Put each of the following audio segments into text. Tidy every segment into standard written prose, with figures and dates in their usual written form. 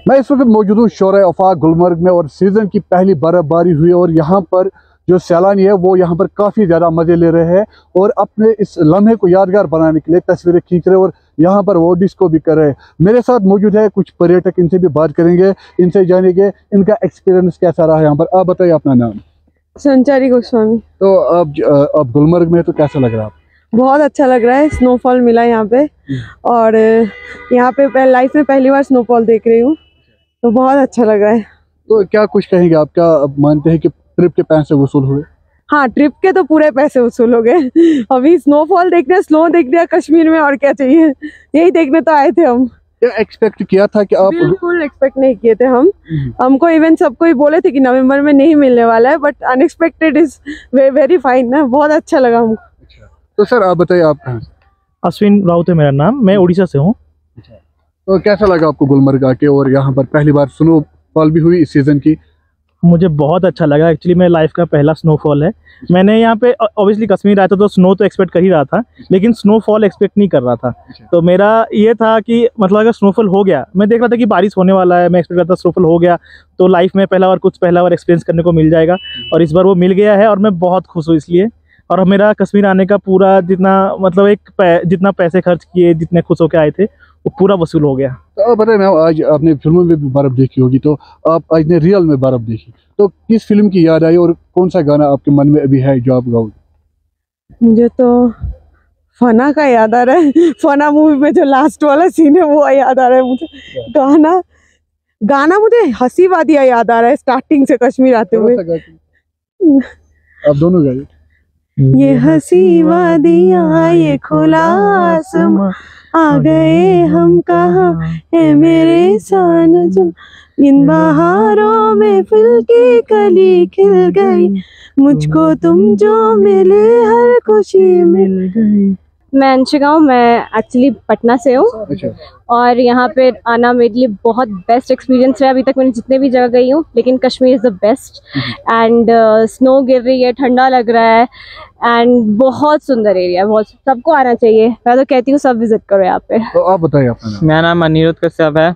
मैं इस वक्त मौजूद हूँ शोरे आफाक गुलमर्ग में और सीज़न की पहली बर्फबारी हुई और यहाँ पर जो सैलानी है वो यहाँ पर काफ़ी ज़्यादा मज़े ले रहे हैं और अपने इस लम्हे को यादगार बनाने के लिए तस्वीरें खींच रहे हैं और यहाँ पर वो डिस्को भी कर रहे हैं। मेरे साथ मौजूद है कुछ पर्यटक, इनसे भी बात करेंगे, इनसे जानेंगे इनका एक्सपीरियंस कैसा रहा है यहाँ पर। आप बताइए अपना नाम। संचारी गोस्वामी। तो अब गुलमर्ग में तो कैसा लग रहा है आपको? बहुत अच्छा लग रहा है, स्नोफॉल मिला यहाँ पे और यहाँ पे लाइफ में पहली बार स्नोफॉल देख रही हूँ, तो बहुत अच्छा लग रहा है। तो क्या कुछ कहेंगे आप, क्या मानते हैं कि ट्रिप के पैसे वसूल हुए? हाँ, ट्रिप के तो पूरे पैसे वसूल हो गए। अभी स्नोफॉल देखने, स्नो देख लिया कश्मीर में, और क्या चाहिए, यही देखने तो आए थे हम। क्या एक्सपेक्ट किया था कि आप? बिल्कुल एक्सपेक्ट नहीं किए थे हम। हमको इवन सबको ही बोले थे कि नवंबर में नहीं मिलने वाला है, but unexpected is very fine ना, बहुत अच्छा लगा हमको। तो सर आप बताइए, आप कहाँ से? अश्विन राउत है मेरा नाम, मैं उड़ीसा से हूँ। तो कैसा लगा आपको गुलमर्ग आके, और यहाँ पर पहली बार स्नोफॉल भी हुई इस सीज़न की? मुझे बहुत अच्छा लगा, एक्चुअली मेरे लाइफ का पहला स्नोफॉल है। मैंने यहाँ पे ऑब्वियसली कश्मीर आया था तो स्नो तो एक्सपेक्ट कर ही रहा था, लेकिन स्नोफॉल एक्सपेक्ट नहीं कर रहा था। तो मेरा ये था कि मतलब अगर स्नोफॉल हो गया, मैं देख रहा था कि बारिश होने वाला है, मैं एक्सपेक्ट करता स्नोफॉल हो गया तो लाइफ में पहला बार एक्सपीरियंस करने को मिल जाएगा, और इस बार वो मिल गया है और मैं बहुत खुश हूँ इसलिए। और मेरा कश्मीर आने का पूरा जितना मतलब जितना पैसे खर्च किए, जितने खुश होकर आए थे, वो पूरा वसूल हो गया। तो आप बताइए मैम, आज आपने फिल्मों में भी बर्फ़ देखी होगी, तो आप आज ने रियल में बर्फ़ देखी, तो किस फिल्म की याद आई और कौन सा गाना आपके मन में अभी है जो आप गाओगे? मुझे तो फना का याद आ रहा है। फना मूवी में जो लास्ट वाला सीन है वो याद आ रहा है मुझे। गाना मुझे हंसी वादियाँ याद आ रहा है स्टार्टिंग से कश्मीर आते हुए। आप दोनों गाइए। ये हंसी वादियाँ, ये खुला आसमां, आ गए हम कहाँ है मेरे सानजन, इन बहारों में फूल की कली खिल गई, मुझको तुम जो मिले हर खुशी मिल गई। मैं अंशिका हूँ, मैं एक्चुअली पटना से हूँ और यहाँ पे आना मेरे लिए बहुत बेस्ट एक्सपीरियंस रहा। अभी तक मैंने जितने भी जगह गई हूँ, लेकिन Kashmir is the best. And snow गिर रही है, ठंडा लग रहा है एंड बहुत सुंदर एरिया, बहुत सबको आना चाहिए। मैं तो कहती हूँ सब विजिट करो यहाँ पे। तो आप बताइए अपना नाम। मेरा नाम अनिरुद्ध कश्यप है।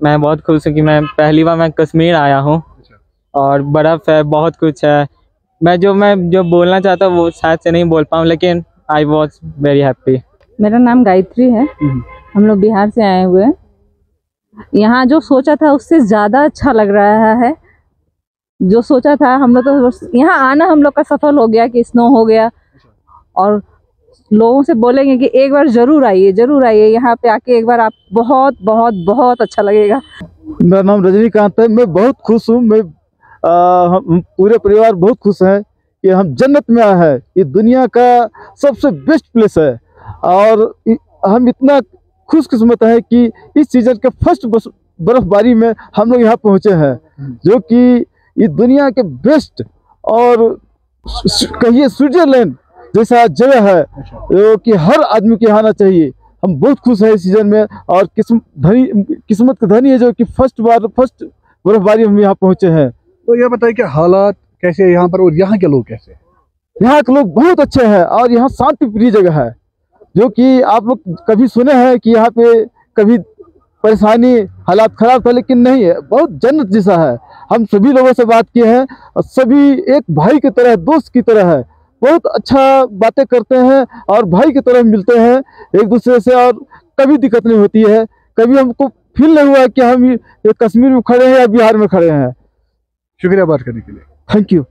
मैं बहुत खुश हूँ कि मैं पहली बार मैं कश्मीर आया हूँ और बर्फ़ है, बहुत कुछ है। मैं जो बोलना चाहता हूँ वो शायद से नहीं बोल पाऊँ, लेकिन आई वॉज वेरी हैप्पी। मेरा नाम गायत्री है, हम लोग बिहार से आए हुए हैं। यहाँ जो सोचा था उससे ज़्यादा अच्छा लग रहा है। जो सोचा था हम लोग, तो यहाँ आना हम लोग का सफल हो गया कि स्नो हो गया, और लोगों से बोलेंगे कि एक बार ज़रूर आइए यहाँ पे आके एक बार, आप बहुत बहुत बहुत अच्छा लगेगा। मेरा नाम रजनीकांत है, मैं बहुत खुश हूँ। हम पूरे परिवार बहुत खुश हैं कि हम जन्नत में आए हैं। ये दुनिया का सबसे बेस्ट प्लेस है और हम इतना खुशकिस्मत है कि इस सीजन के फर्स्ट बर्फबारी में हम लोग यहाँ पहुँचे हैं, जो कि ये दुनिया के बेस्ट और कहिए स्विट्जरलैंड जैसा जगह है, जो कि हर आदमी को आना चाहिए। हम बहुत खुश हैं इस सीजन में और किस्मत के धनी है जो कि फर्स्ट बर्फबारी हम यहाँ पहुँचे हैं। तो ये बताइए कि हालात कैसे है यहाँ पर और यहाँ के लोग कैसे? यहाँ के लोग बहुत अच्छे हैं और यहाँ शांति प्रिय जगह है, जो कि आप लोग कभी सुने हैं कि यहाँ पे कभी परेशानी हालात खराब था, लेकिन नहीं है, बहुत जन्नत जैसा है। हम सभी लोगों से बात किए हैं और सभी एक भाई की तरह, दोस्त की तरह है, बहुत अच्छा बातें करते हैं और भाई की तरह मिलते हैं एक दूसरे से, और कभी दिक्कत नहीं होती है। कभी हमको फील नहीं हुआ कि हम कश्मीर में खड़े हैं या बिहार में खड़े हैं। शुक्रिया बात करने के लिए। Thank you.